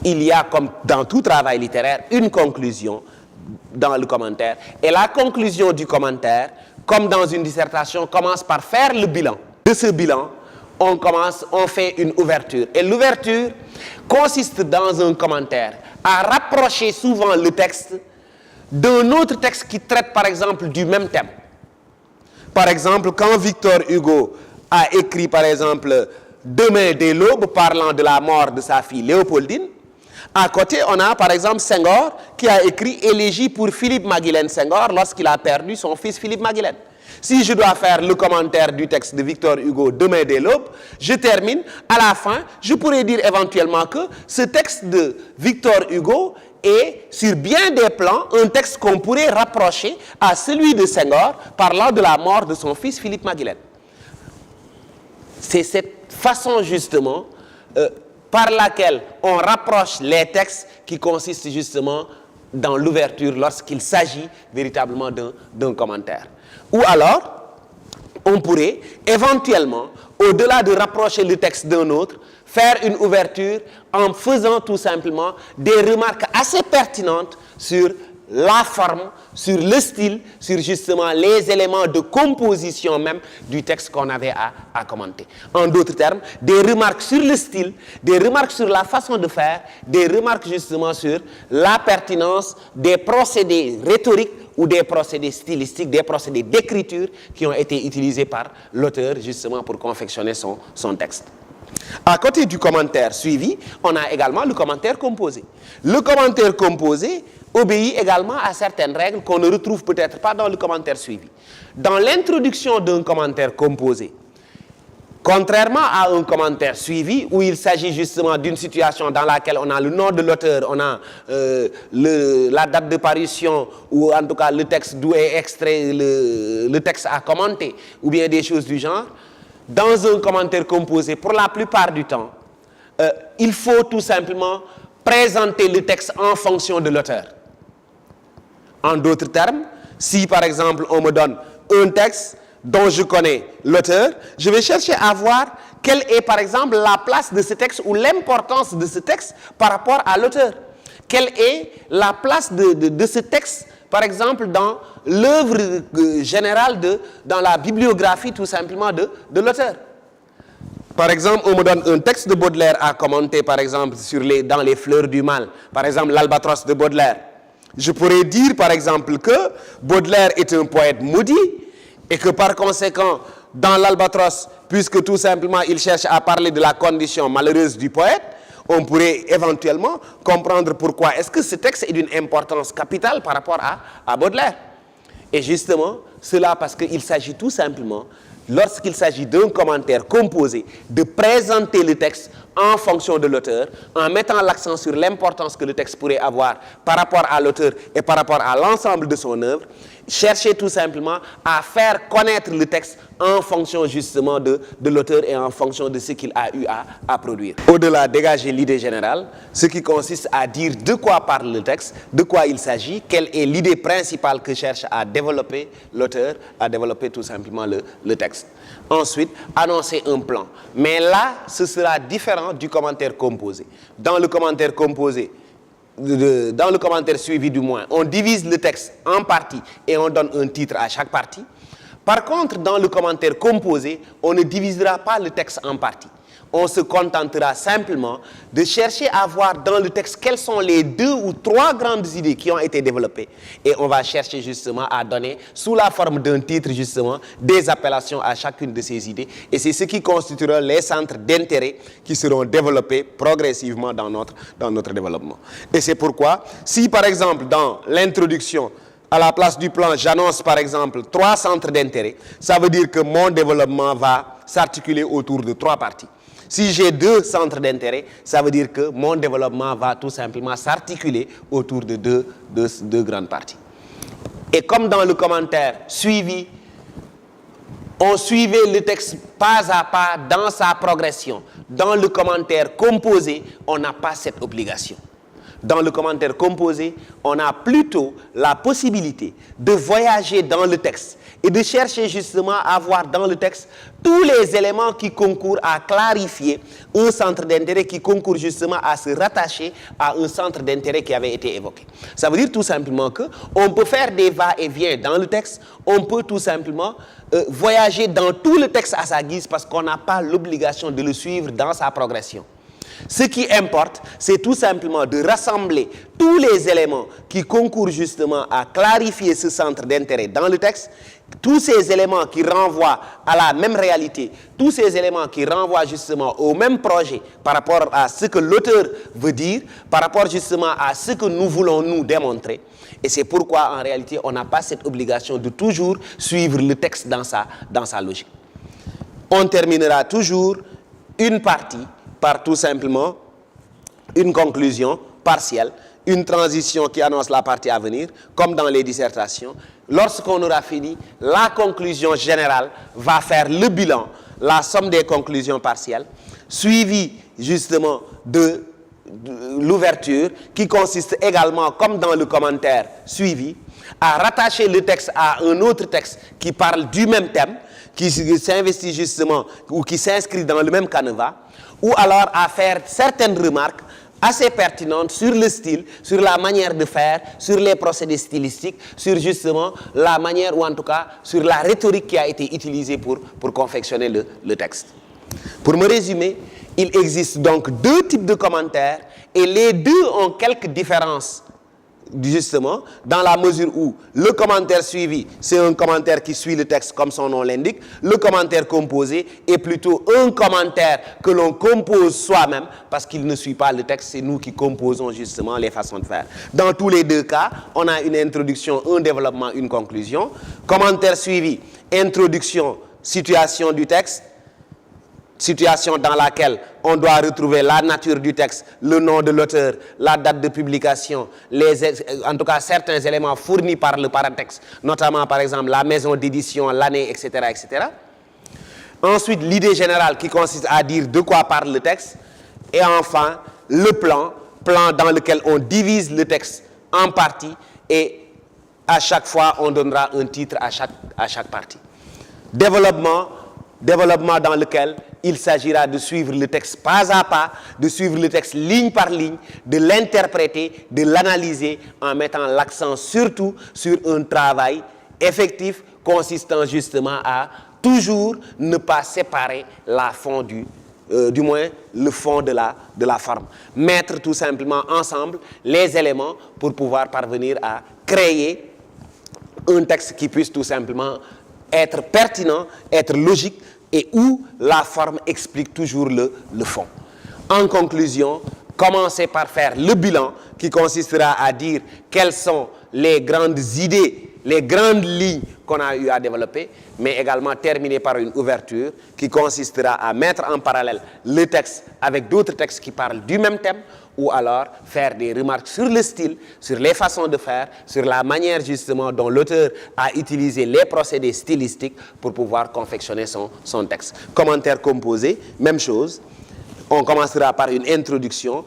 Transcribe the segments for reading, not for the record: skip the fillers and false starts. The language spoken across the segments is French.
Il y a, comme dans tout travail littéraire, une conclusion dans le commentaire. Et la conclusion du commentaire, comme dans une dissertation, commence par faire le bilan. De ce bilan, on fait une ouverture. Et l'ouverture consiste dans un commentaire à rapprocher souvent le texte d'un autre texte qui traite, par exemple, du même thème. Par exemple, quand Victor Hugo a écrit, par exemple, Demain dès l'aube, parlant de la mort de sa fille Léopoldine, à côté, on a, par exemple, Senghor, qui a écrit Élégie pour Philippe Maguilène Senghor lorsqu'il a perdu son fils Philippe Maguilène. Si je dois faire le commentaire du texte de Victor Hugo, Demain dès l'aube, je termine. À la fin, je pourrais dire éventuellement que ce texte de Victor Hugo est, sur bien des plans, un texte qu'on pourrait rapprocher à celui de Senghor, parlant de la mort de son fils Philippe Maguilène. C'est cette façon, justement, par laquelle on rapproche les textes qui consistent justement dans l'ouverture lorsqu'il s'agit véritablement d'un commentaire. Ou alors, on pourrait éventuellement, au-delà de rapprocher le texte d'un autre, faire une ouverture en faisant tout simplement des remarques assez pertinentes sur la forme, sur le style, sur justement les éléments de composition même du texte qu'on avait à commenter. En d'autres termes, des remarques sur le style, des remarques sur la façon de faire, des remarques justement sur la pertinence des procédés rhétoriques ou des procédés stylistiques, des procédés d'écriture qui ont été utilisés par l'auteur justement pour confectionner son texte. À côté du commentaire suivi, on a également le commentaire composé. Le commentaire composé obéit également à certaines règles qu'on ne retrouve peut-être pas dans le commentaire suivi. Dans l'introduction d'un commentaire composé, contrairement à un commentaire suivi, où il s'agit justement d'une situation dans laquelle on a le nom de l'auteur, on a la date de parution, ou en tout cas le texte d'où est extrait le texte à commenter, ou bien des choses du genre, dans un commentaire composé, pour la plupart du temps, il faut tout simplement présenter le texte en fonction de l'auteur. En d'autres termes, si par exemple on me donne un texte dont je connais l'auteur, je vais chercher à voir quelle est par exemple la place de ce texte ou l'importance de ce texte par rapport à l'auteur. Quelle est la place de ce texte, par exemple, dans l'œuvre générale, dans la bibliographie tout simplement de l'auteur. Par exemple, on me donne un texte de Baudelaire à commenter, par exemple, dans les Fleurs du mal, par exemple, l'Albatros de Baudelaire. Je pourrais dire, par exemple, que Baudelaire est un poète maudit et que, par conséquent, dans l'Albatros, puisque tout simplement, il cherche à parler de la condition malheureuse du poète, on pourrait éventuellement comprendre pourquoi est-ce que ce texte est d'une importance capitale par rapport à Baudelaire. Et justement, cela parce qu'il s'agit tout simplement, lorsqu'il s'agit d'un commentaire composé, de présenter le texte en fonction de l'auteur, en mettant l'accent sur l'importance que le texte pourrait avoir par rapport à l'auteur et par rapport à l'ensemble de son œuvre, chercher tout simplement à faire connaître le texte en fonction justement de l'auteur et en fonction de ce qu'il a eu à produire. Au-delà, dégager l'idée générale, ce qui consiste à dire de quoi parle le texte, de quoi il s'agit, quelle est l'idée principale que cherche à développer l'auteur, à développer tout simplement le texte. Ensuite, annoncer un plan. Mais là, ce sera différent du commentaire composé. Dans le commentaire composé, dans le commentaire suivi du moins, on divise le texte en parties et on donne un titre à chaque partie. Par contre, dans le commentaire composé, on ne divisera pas le texte en parties. On se contentera simplement de chercher à voir dans le texte quelles sont les 2 ou 3 grandes idées qui ont été développées. Et on va chercher justement à donner, sous la forme d'un titre justement, des appellations à chacune de ces idées. Et c'est ce qui constituera les centres d'intérêt qui seront développés progressivement dans notre développement. Et c'est pourquoi, si par exemple dans l'introduction, à la place du plan, j'annonce par exemple 3 centres d'intérêt, ça veut dire que mon développement va s'articuler autour de 3 parties. Si j'ai 2 centres d'intérêt, ça veut dire que mon développement va tout simplement s'articuler autour de deux grandes parties. Et comme dans le commentaire suivi, on suivait le texte pas à pas dans sa progression. Dans le commentaire composé, on n'a pas cette obligation. dans le commentaire composé, on a plutôt la possibilité de voyager dans le texte et de chercher justement à voir dans le texte tous les éléments qui concourent à clarifier un centre d'intérêt, qui concourent justement à se rattacher à un centre d'intérêt qui avait été évoqué. Ça veut dire tout simplement qu'on peut faire des va-et-vient dans le texte, on peut tout simplement voyager dans tout le texte à sa guise parce qu'on n'a pas l'obligation de le suivre dans sa progression. Ce qui importe, c'est tout simplement de rassembler tous les éléments qui concourent justement à clarifier ce centre d'intérêt dans le texte, tous ces éléments qui renvoient à la même réalité, tous ces éléments qui renvoient justement au même projet par rapport à ce que l'auteur veut dire, par rapport justement à ce que nous voulons nous démontrer. Et c'est pourquoi, en réalité, on n'a pas cette obligation de toujours suivre le texte dans sa logique. On terminera toujours une partie par tout simplement une conclusion partielle, une transition qui annonce la partie à venir, comme dans les dissertations. Lorsqu'on aura fini, la conclusion générale va faire le bilan, la somme des conclusions partielles, suivie justement de l'ouverture, qui consiste également, comme dans le commentaire suivi, à rattacher le texte à un autre texte qui parle du même thème, qui s'investit justement, ou qui s'inscrit dans le même canevas, ou alors à faire certaines remarques assez pertinentes sur le style, sur la manière de faire, sur les procédés stylistiques, sur justement la manière, ou en tout cas sur la rhétorique qui a été utilisée pour confectionner le texte. Pour me résumer, il existe donc deux types de commentaires et les deux ont quelques différences justement, dans la mesure où le commentaire suivi, c'est un commentaire qui suit le texte comme son nom l'indique. Le commentaire composé est plutôt un commentaire que l'on compose soi-même parce qu'il ne suit pas le texte, c'est nous qui composons justement les façons de faire. Dans tous les deux cas, on a une introduction, un développement, une conclusion. Commentaire suivi, introduction, situation du texte. Situation dans laquelle on doit retrouver la nature du texte, le nom de l'auteur, la date de publication, en tout cas certains éléments fournis par le paratexte, notamment par exemple la maison d'édition, l'année, etc., etc. Ensuite, l'idée générale qui consiste à dire de quoi parle le texte. Et enfin, le plan dans lequel on divise le texte en parties et à chaque fois on donnera un titre à chaque partie. Développement dans lequel il s'agira de suivre le texte pas à pas, de suivre le texte ligne par ligne, de l'interpréter, de l'analyser en mettant l'accent surtout sur un travail effectif consistant justement à toujours ne pas séparer la fond du moins le fond de la forme. Mettre tout simplement ensemble les éléments pour pouvoir parvenir à créer un texte qui puisse tout simplement être pertinent, être logique, et où la forme explique toujours le fond. En conclusion, commencez par faire le bilan qui consistera à dire quelles sont les grandes idées, les grandes lignes qu'on a eu à développer, mais également terminer par une ouverture qui consistera à mettre en parallèle le texte avec d'autres textes qui parlent du même thème, ou alors faire des remarques sur le style, sur les façons de faire, sur la manière justement dont l'auteur a utilisé les procédés stylistiques pour pouvoir confectionner son texte. Commentaire composé, même chose. On commencera par une introduction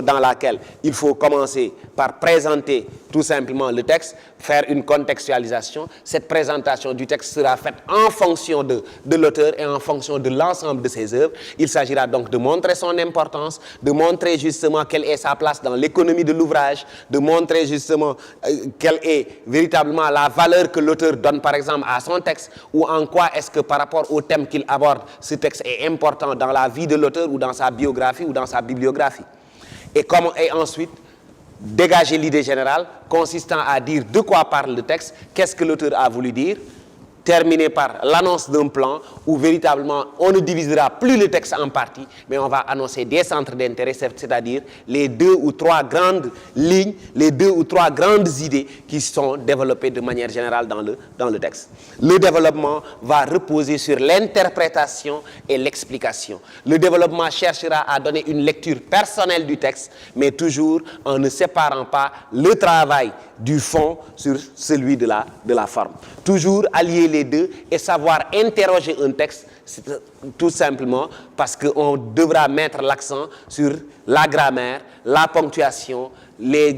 dans laquelle il faut commencer par présenter tout simplement le texte, faire une contextualisation. Cette présentation du texte sera faite en fonction de l'auteur et en fonction de l'ensemble de ses œuvres. Il s'agira donc de montrer son importance, de montrer justement quelle est sa place dans l'économie de l'ouvrage, de montrer justement quelle est véritablement la valeur que l'auteur donne par exemple à son texte, ou en quoi est-ce que par rapport au thème qu'il aborde, ce texte est important dans la vie de l'auteur ou dans sa biographie ou dans sa bibliographie. Et ensuite, dégager l'idée générale consistant à dire de quoi parle le texte, qu'est-ce que l'auteur a voulu dire, terminer par l'annonce d'un plan où véritablement on ne divisera plus le texte en parties, mais on va annoncer des centres d'intérêt, c'est-à-dire les 2 ou 3 grandes lignes, les 2 ou 3 grandes idées qui sont développées de manière générale dans le texte. Le développement va reposer sur l'interprétation et l'explication. Le développement cherchera à donner une lecture personnelle du texte, mais toujours en ne séparant pas le travail du fond sur celui de la forme. Toujours allier les deux et savoir interroger un texte, c'est tout simplement parce qu'on devra mettre l'accent sur la grammaire, la ponctuation, les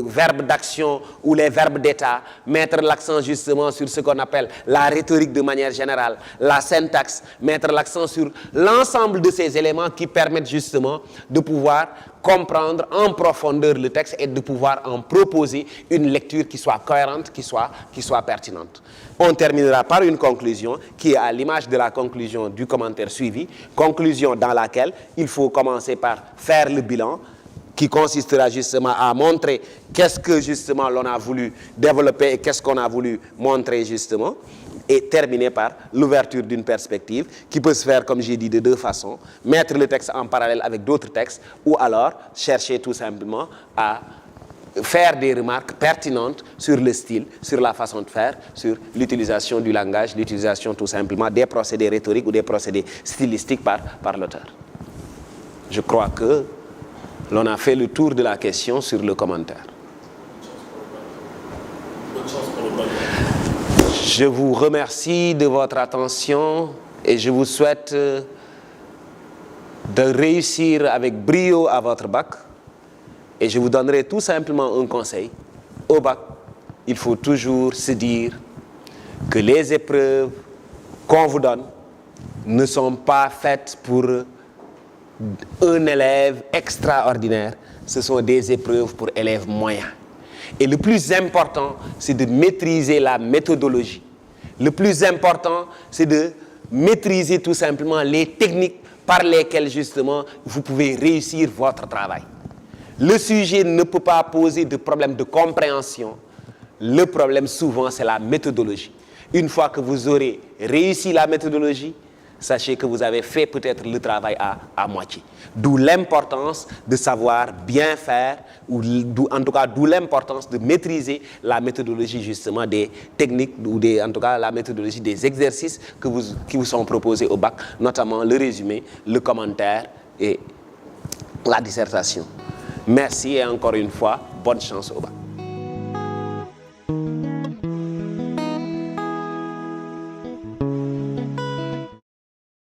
verbes d'action ou les verbes d'état, mettre l'accent justement sur ce qu'on appelle la rhétorique de manière générale, la syntaxe, mettre l'accent sur l'ensemble de ces éléments qui permettent justement de pouvoir comprendre en profondeur le texte et de pouvoir en proposer une lecture qui soit cohérente, qui soit pertinente. On terminera par une conclusion qui est à l'image de la conclusion du commentaire suivi, conclusion dans laquelle il faut commencer par faire le bilan, qui consistera justement à montrer qu'est-ce que justement l'on a voulu développer et qu'est-ce qu'on a voulu montrer justement, et terminer par l'ouverture d'une perspective qui peut se faire, comme j'ai dit, de deux façons, mettre le texte en parallèle avec d'autres textes ou alors chercher tout simplement à faire des remarques pertinentes sur le style, sur la façon de faire, sur l'utilisation du langage, l'utilisation tout simplement des procédés rhétoriques ou des procédés stylistiques par l'auteur. Je crois que l'on a fait le tour de la question sur le commentaire. Je vous remercie de votre attention et je vous souhaite de réussir avec brio à votre bac. Et je vous donnerai tout simplement un conseil. Au bac, il faut toujours se dire que les épreuves qu'on vous donne ne sont pas faites pour un élève extraordinaire, ce sont des épreuves pour élèves moyens. Et le plus important, c'est de maîtriser la méthodologie. Le plus important, c'est de maîtriser tout simplement les techniques par lesquelles justement vous pouvez réussir votre travail. Le sujet ne peut pas poser de problème de compréhension. Le problème souvent, c'est la méthodologie. Une fois que vous aurez réussi la méthodologie, sachez que vous avez fait peut-être le travail à moitié. D'où l'importance de savoir bien faire, ou en tout cas d'où l'importance de maîtriser la méthodologie justement des techniques, ou en tout cas la méthodologie des exercices qui vous sont proposés au bac, notamment le résumé, le commentaire et la dissertation. Merci et encore une fois, bonne chance au bac.